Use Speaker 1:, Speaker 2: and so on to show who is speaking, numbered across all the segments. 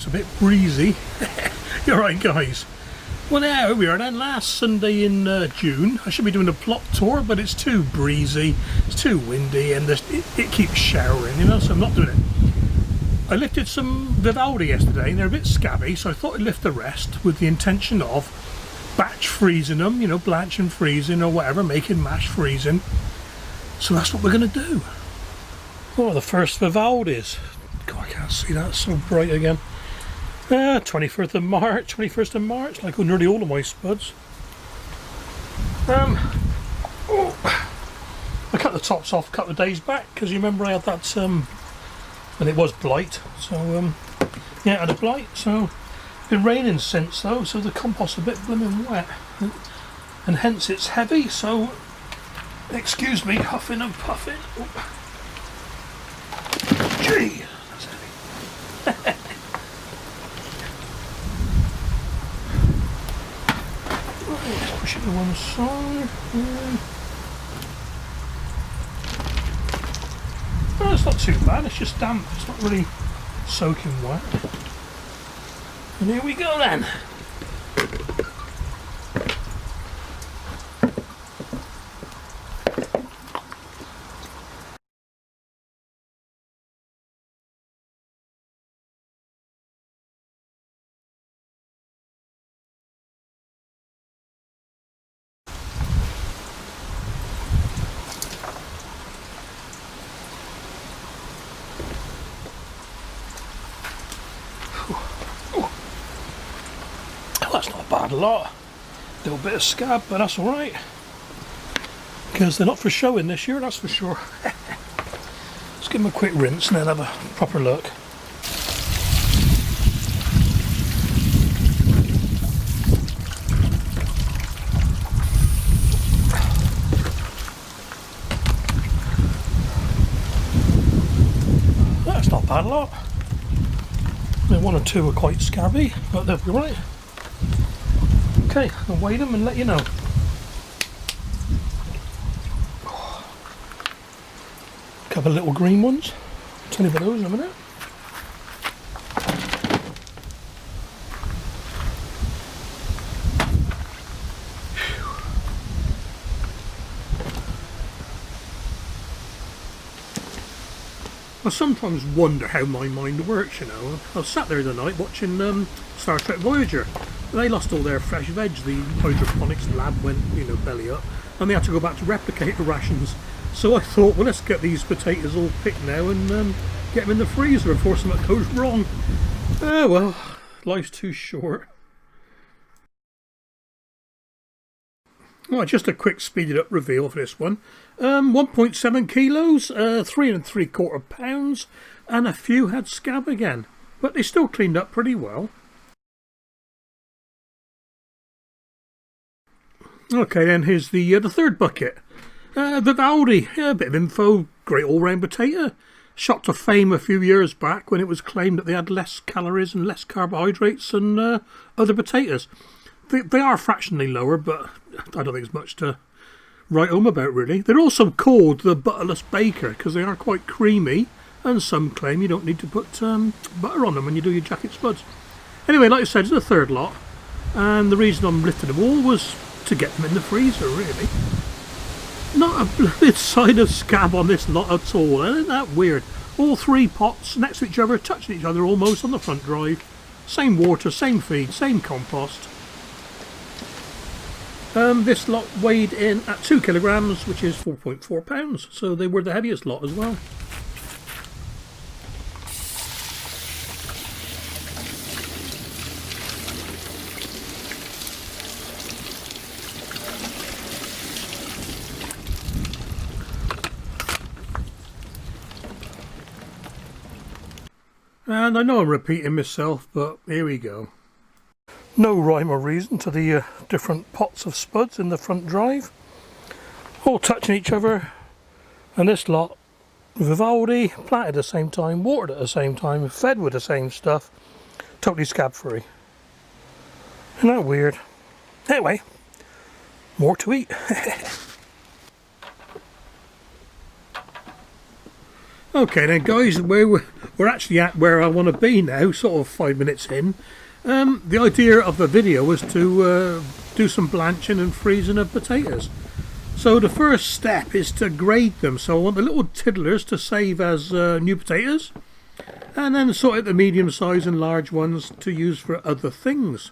Speaker 1: it's a bit breezy. You're right, guys. Well, yeah, here we are then. Last Sunday in June. I should be doing a plot tour, but it's too breezy, it's too windy, and it keeps showering, you know, so I'm not doing it. I lifted some Vivaldi yesterday, and they're a bit scabby, so I thought I'd lift the rest with the intention of batch freezing them, you know, blanch and freezing or whatever, making mash freezing. So that's what we're going to do. Oh, the first Vivaldis. God, I can't see that, it's so bright again. 21st of March, like nearly all of my spuds. I cut the tops off a couple of days back, because you remember I had that, when it was blight, so, yeah, I had a blight, so, it's been raining since though, so the compost's a bit blooming wet, and hence it's heavy, so, excuse me, huffing and puffing. Gee, that's heavy. Let's push it to one side. Well, it's not too bad, it's just damp, it's not really soaking wet. And here we go then. That's not a bad lot. A little bit of scab, but that's alright. Because they're not for showing this year, that's for sure. Let's give them a quick rinse and then have a proper look. That's not a bad lot. I mean, one or two are quite scabby, but they'll be right. Okay, I'll weigh them and let you know. A couple of little green ones. I'll tell you about those in a minute. I sometimes wonder how my mind works, you know. I was sat there the night watching Star Trek Voyager. They lost all their fresh veg, the hydroponics lab went, you know, belly up, and they had to go back to replicate the rations. So I thought, well, let's get these potatoes all picked now and get them in the freezer before something goes wrong. Well, life's too short. Right, just a quick speeded up reveal for this one. 1.7 kilos, 3 3/4 pounds, and a few had scab again, but they still cleaned up pretty well. Okay, then here's the third bucket. Vivaldi, yeah, a bit of info, great all-round potato. Shot to fame a few years back when it was claimed that they had less calories and less carbohydrates than other potatoes. They are fractionally lower, but I don't think it's much to write home about, really. They're also called the butterless baker because they are quite creamy, and some claim you don't need to put butter on them when you do your jacket spuds. Anyway, like I said, it's the third lot, and the reason I'm lifting them all was to get them in the freezer, really. Not a bloody sign of scab on this lot at all, isn't that weird? All three pots next to each other, touching each other almost on the front drive. Same water, same feed, same compost. This lot weighed in at 2 kilograms, which is 4.4 pounds, so they were the heaviest lot as well. And I know I'm repeating myself, but here we go. No rhyme or reason to the different pots of spuds in the front drive. All touching each other. And this lot, Vivaldi, planted at the same time, watered at the same time, fed with the same stuff. Totally scab free. Isn't that weird? Anyway, more to eat. Okay then guys, we're actually at where I want to be now, sort of 5 minutes in. The idea of the video was to do some blanching and freezing of potatoes. So the first step is to grade them. So I want the little tiddlers to save as new potatoes, and then sort out the medium size and large ones to use for other things.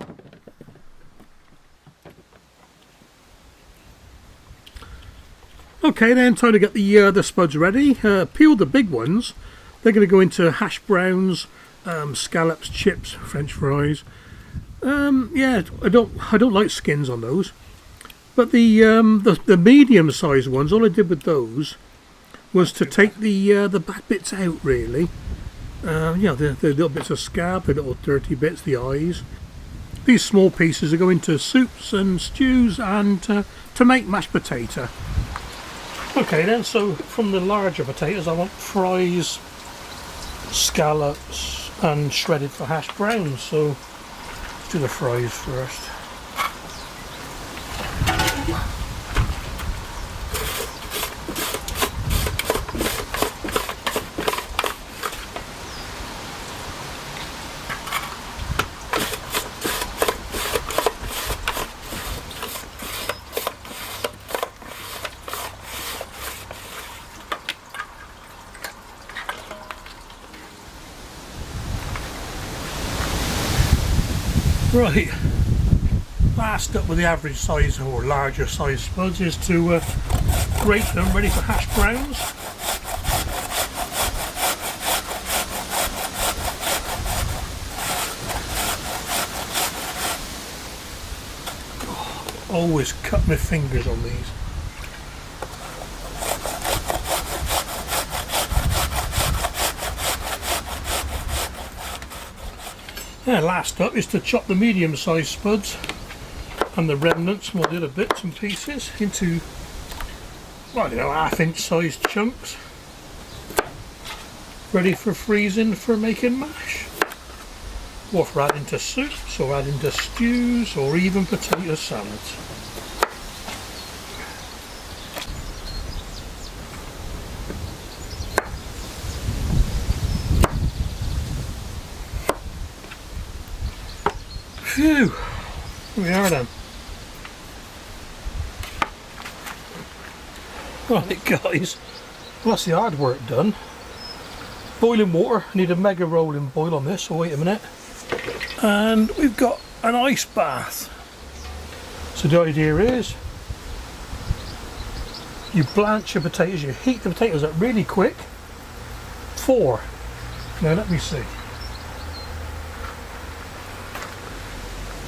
Speaker 1: Okay, then time to get the spuds ready. Peel the big ones. They're going to go into hash browns, scallops, chips, French fries. Yeah, I don't like skins on those. But the medium sized ones, all I did with those was to take the back bits out, really. The little bits of scab, the little dirty bits, the eyes. These small pieces are going into soups and stews and to make mashed potato. Okay then, so from the larger potatoes I want fries, scallops and shredded for hash browns. So let's do the fries first. Right, last up with the average size or larger size spuds is to grate them ready for hash browns. Oh, always cut my fingers on these. Yeah, last up is to chop the medium sized spuds and the remnants and all the other bits and pieces into, well, I don't know, 1/2 inch sized chunks, ready for freezing for making mash, or for adding to soups or adding to stews or even potato salads. Phew, here we are then. Right guys, well, that's the hard work done. Boiling water, I need a mega rolling boil on this, so wait a minute. And we've got an ice bath. So the idea is, you blanch your potatoes, you heat the potatoes up really quick. Now let me see.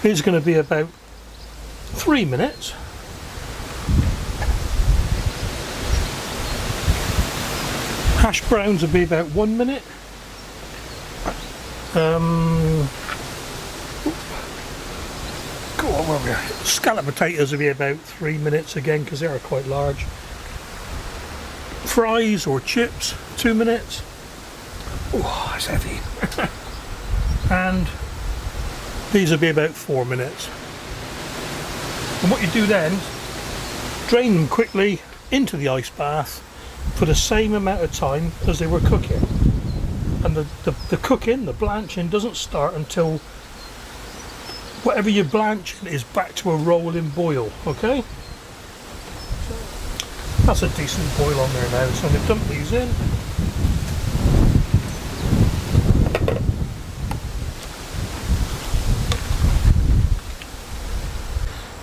Speaker 1: It's going to be about 3 minutes. Hash browns will be about 1 minute. Go on, where we are. Scallop potatoes will be about 3 minutes again because they are quite large. Fries or chips, 2 minutes. Oh, it's heavy. And these will be about 4 minutes. And what you do then, drain them quickly into the ice bath for the same amount of time as they were cooking. And the cooking, the blanching, doesn't start until whatever you're blanching is back to a rolling boil, okay? That's a decent boil on there now, so I'm going to dump these in.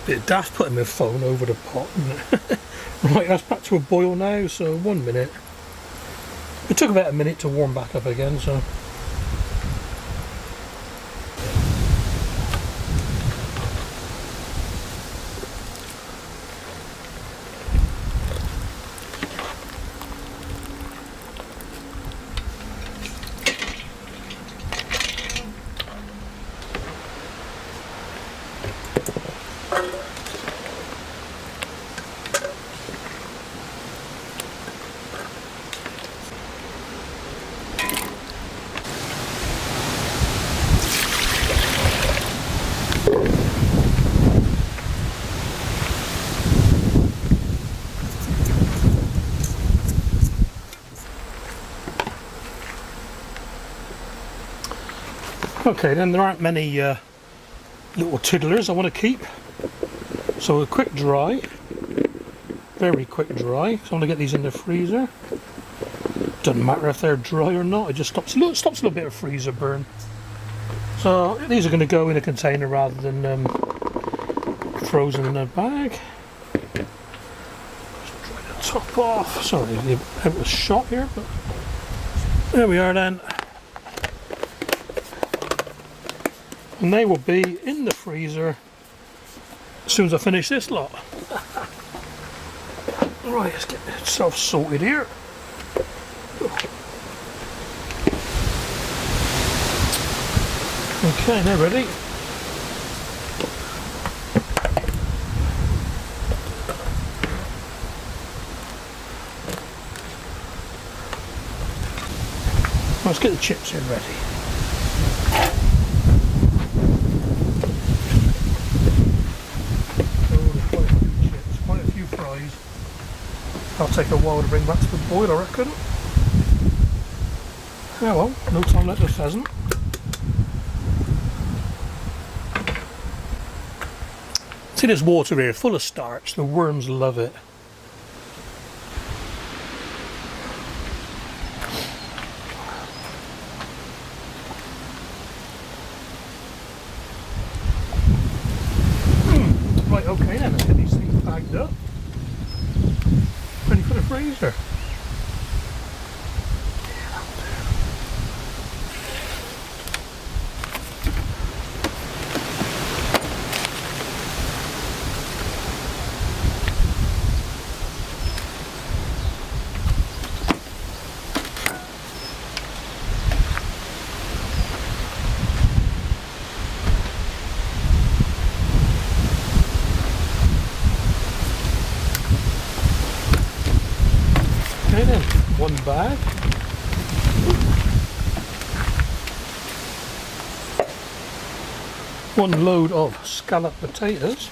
Speaker 1: Bit daft putting my phone over the pot, isn't it? Right, that's back to a boil now, so 1 minute. It took about a minute to warm back up again, so. Okay, then there aren't many little tiddlers I want to keep. So a quick dry, very quick dry. So I want to get these in the freezer. Doesn't matter if they're dry or not, it just stops a little bit of freezer burn. So these are going to go in a container rather than frozen in a bag. Just dry the top off. Sorry, it was shot here, but there we are then. And they will be in the freezer as soon as I finish this lot. Right, let's get myself sorted here. Okay, they're ready. Let's get the chips in ready. Quite a few fries. That'll take a while to bring back to the boil, I reckon. Yeah, well, no time like the pheasant. See this water here, full of starch. The worms love it. Right, okay then, let's get these things bagged up. Ready for the freezer. Okay then, one bag. One load of scallop potatoes.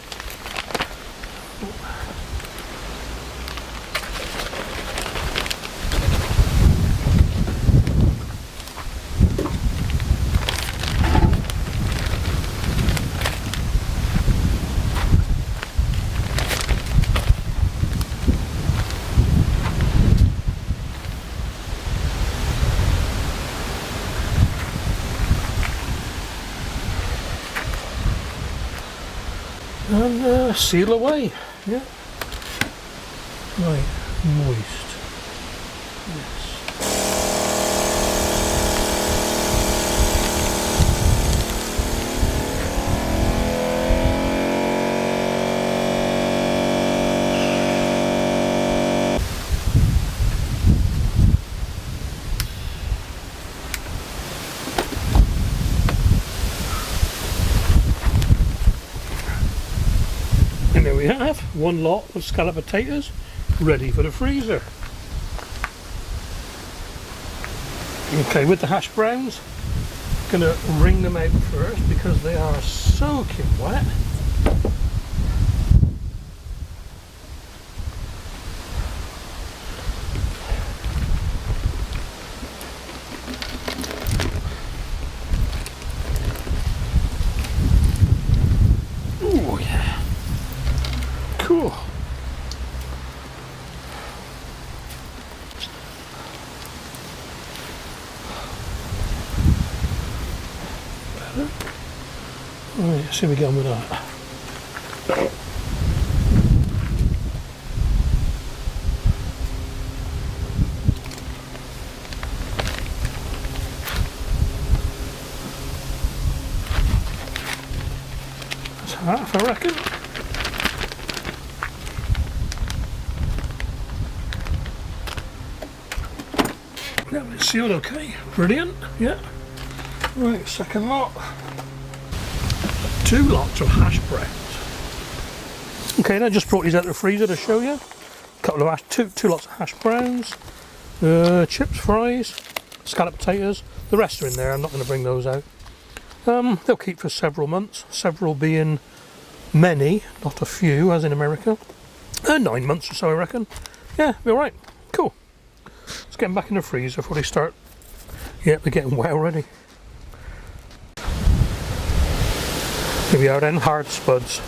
Speaker 1: And seal away. Yeah. Right, moist. Yes. And there we have one lot of scallop potatoes ready for the freezer. Okay, with the hash browns, gonna wring them out first because they are soaking wet. Oh yeah. Cool. Better. Right, see how we get on with that. That's half, I reckon. Yeah, it's sealed okay. Brilliant. Yeah. Right, second lot. 2 lots of hash browns. Okay, now I just brought these out of the freezer to show you. Couple of two lots of hash browns, chips, fries, scallop potatoes. The rest are in there. I'm not going to bring those out. They'll keep for several months. Several being many, not a few, as in America. 9 months or so, I reckon. Yeah, be all right. Cool. Let's get them back in the freezer before they start. Yeah, they're getting wet already. Here we are then, hard spuds.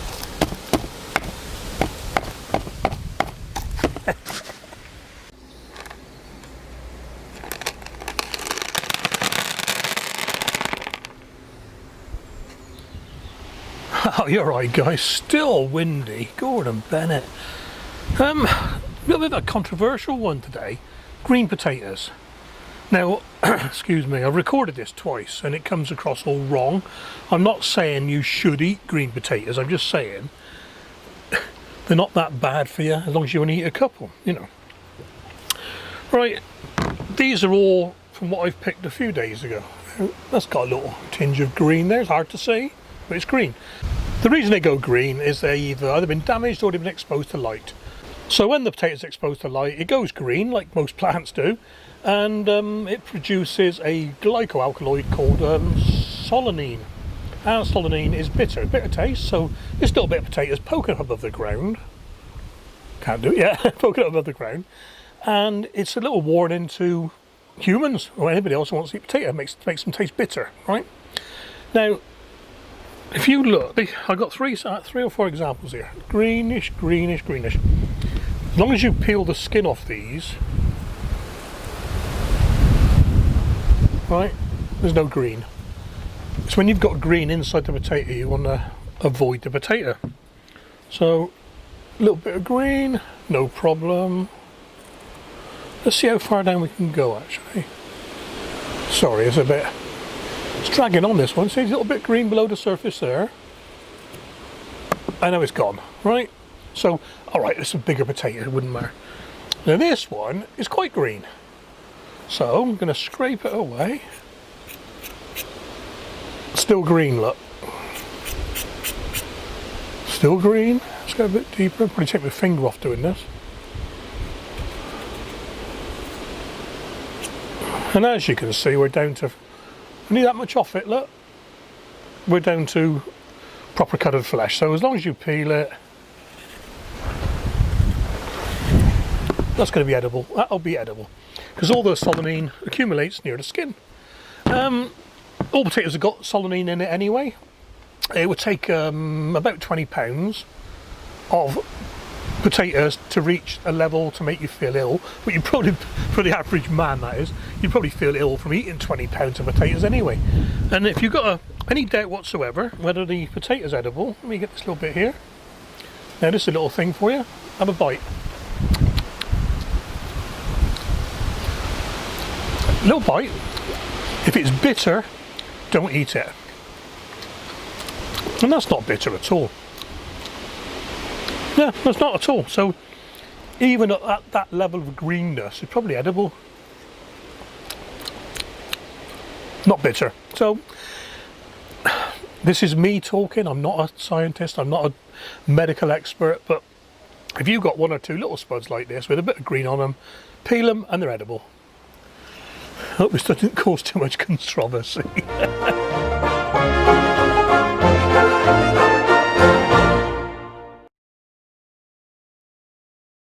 Speaker 1: Oh, you're right, guys. Still windy. Gordon Bennett. A little bit of a controversial one today. Green potatoes. Now, excuse me, I've recorded this twice and it comes across all wrong. I'm not saying you should eat green potatoes. I'm just saying they're not that bad for you as long as you only eat a couple, you know. Right, these are all from what I've picked a few days ago. That's got a little tinge of green there. It's hard to see, but it's green. The reason they go green is they've either been damaged or they've been exposed to light. So when the potato's exposed to light, it goes green like most plants do, and it produces a glycoalkaloid called solanine. And solanine is bitter taste, so this little bit of potatoes poking up above the ground. Can't do it, yeah, poking up above the ground. And it's a little warning to humans or anybody else who wants to eat potato. It makes them taste bitter, right? Now, if you look, I've got three or four examples here. Greenish, greenish, greenish. As long as you peel the skin off these, right, there's no green. It's when you've got green inside the potato you want to avoid the potato. So, a little bit of green, no problem. Let's see how far down we can go actually. Sorry, it's dragging on this one. See, it's a little bit green below the surface there. I know it's gone, right? So, alright, it's a bigger potato, it wouldn't matter. Now this one is quite green. So, I'm going to scrape it away. Still green, look. Still green. Let's go a bit deeper. I'll probably take my finger off doing this. And as you can see, we're down to only that much off it, look. We're down to proper cut of flesh. So as long as you peel it, that's going to be edible. That'll be edible. Because all the solanine accumulates near the skin. All potatoes have got solanine in it anyway. It would take about 20 pounds of potatoes to reach a level to make you feel ill, but you probably, for the average man that is, you probably feel ill from eating 20 pounds of potatoes anyway. And if you've got any doubt whatsoever whether the potato's edible, let me get this little bit here. Now this is a little thing for you. Have a bite. Little bite. If it's bitter, don't eat it. And that's not bitter at all. Yeah, that's not at all. So even at that level of greenness, it's probably edible. Not bitter. So this is me talking. I'm not a scientist. I'm not a medical expert. But if you've got one or two little spuds like this with a bit of green on them, peel them and they're edible. I hope this doesn't cause too much controversy.